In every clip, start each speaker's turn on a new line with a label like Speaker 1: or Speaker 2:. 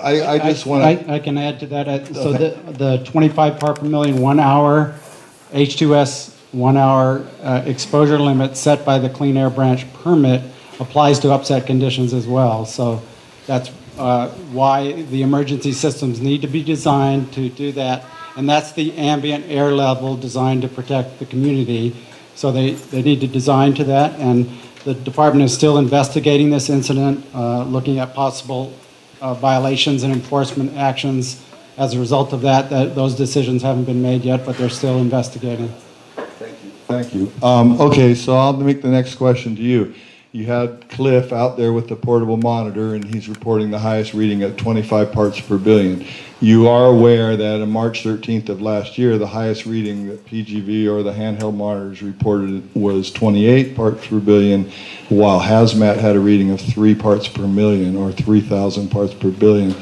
Speaker 1: I just want to...
Speaker 2: I can add to that. So the 25 part per million 1 hour H2S 1 hour exposure limit set by the Clean Air Branch permit applies to upset conditions as well. So that's why the emergency systems need to be designed to do that. And that's the ambient air level designed to protect the community. So they need to design to that. And the department is still investigating this incident, looking at possible violations and enforcement actions. As a result of that, those decisions haven't been made yet, but they're still investigating.
Speaker 1: Thank you. Okay, so I'll make the next question to you. You had Cliff out there with the portable monitor, and he's reporting the highest reading at 25 parts per billion. You are aware that on March 13th of last year, the highest reading that PGV or the handheld monitors reported was 28 parts per billion, while Hazmat had a reading of 3 parts per million, or 3,000 parts per billion.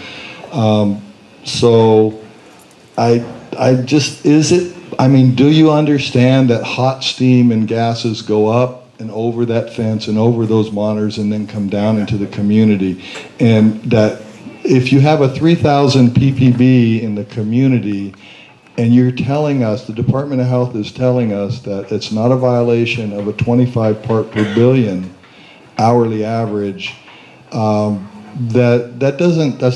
Speaker 1: So do you understand that hot steam and gases go up and over that fence and over those monitors and then come down into the community? And that if you have a 3,000 ppb in the community and you're telling us, the Department of Health is telling us that it's not a violation of a 25 part per billion hourly average, that's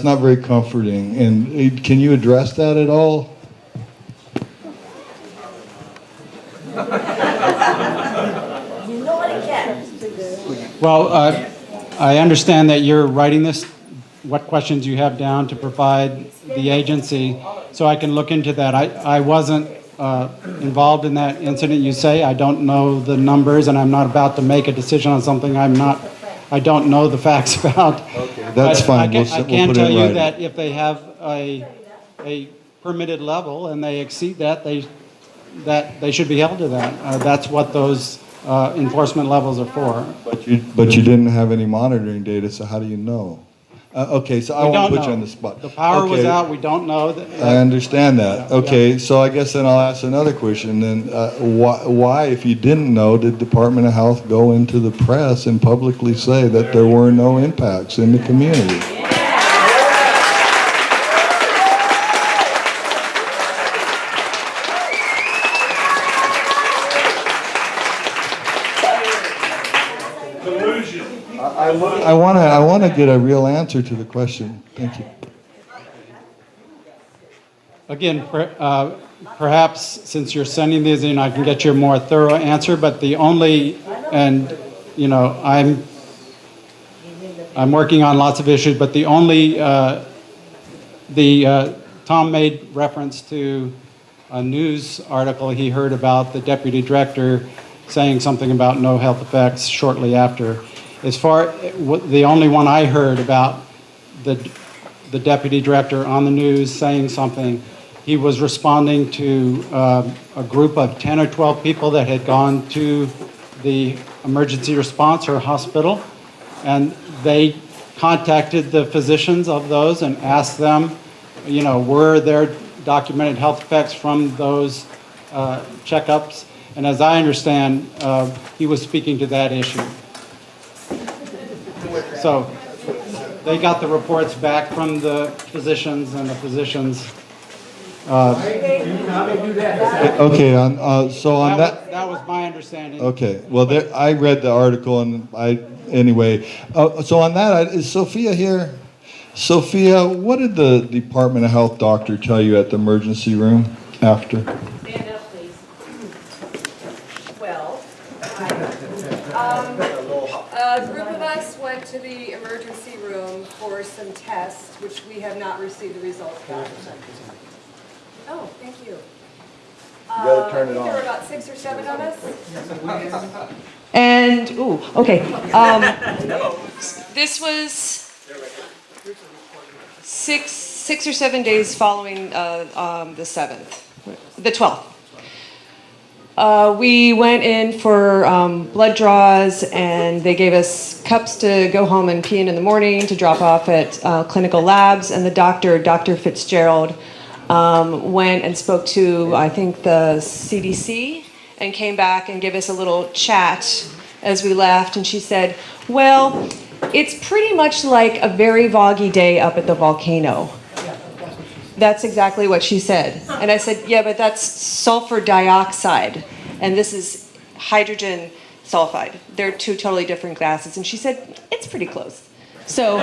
Speaker 1: not very comforting. And can you address that at all?
Speaker 2: Well, I understand that you're writing this, what questions you have down to provide the agency, so I can look into that. I wasn't involved in that incident, you say. I don't know the numbers, and I'm not about to make a decision on something I don't know the facts about.
Speaker 1: Okay, that's fine.
Speaker 2: I can tell you that if they have a permitted level and they exceed that, they should be held to that. That's what those enforcement levels are for.
Speaker 1: But you didn't have any monitoring data, so how do you know? Okay, so I won't put you on the spot.
Speaker 2: The power was out. We don't know.
Speaker 1: I understand that. Okay, so I guess then I'll ask another question. Then, why, if you didn't know, did Department of Health go into the press and publicly say that there were no impacts in the community? I want to get a real answer to the question. Thank you.
Speaker 2: Again, perhaps since you're sending these in, I can get you a more thorough answer. But the only, and you know, I'm working on lots of issues. But the only, Tom made reference to a news article he heard about the deputy director saying something about no health effects shortly after. As far, the only one I heard about the deputy director on the news saying something, he was responding to a group of 10 or 12 people that had gone to the emergency response or hospital, and they contacted the physicians of those and asked them, you know, were there documented health effects from those checkups? And as I understand, he was speaking to that issue. So they got the reports back from the physicians, and the physicians.
Speaker 1: Okay, so on that.
Speaker 2: That was my understanding.
Speaker 1: Okay, well, I read the article, and anyway. So on that, is Sophia here? Sophia, what did the Department of Health doctor tell you at the emergency room after?
Speaker 3: Stand up, please. Well, a group of us went to the emergency room for some tests, which we have not received the results of. Oh, thank you.
Speaker 1: You gotta turn it on.
Speaker 3: There were about 6 or 7 of us. And, this was six or 7 days following the 7th, the 12th. We went in for blood draws, and they gave us cups to go home and pee in the morning to drop off at clinical labs. And the Dr. Fitzgerald, went and spoke to, I think, the CDC, and came back and gave us a little chat as we left. And she said, well, It's pretty much like a very foggy day up at the volcano. That's exactly what she said. And I said, yeah, but that's sulfur dioxide, and this is hydrogen sulfide. They're two totally different gases. And she said, it's pretty close. So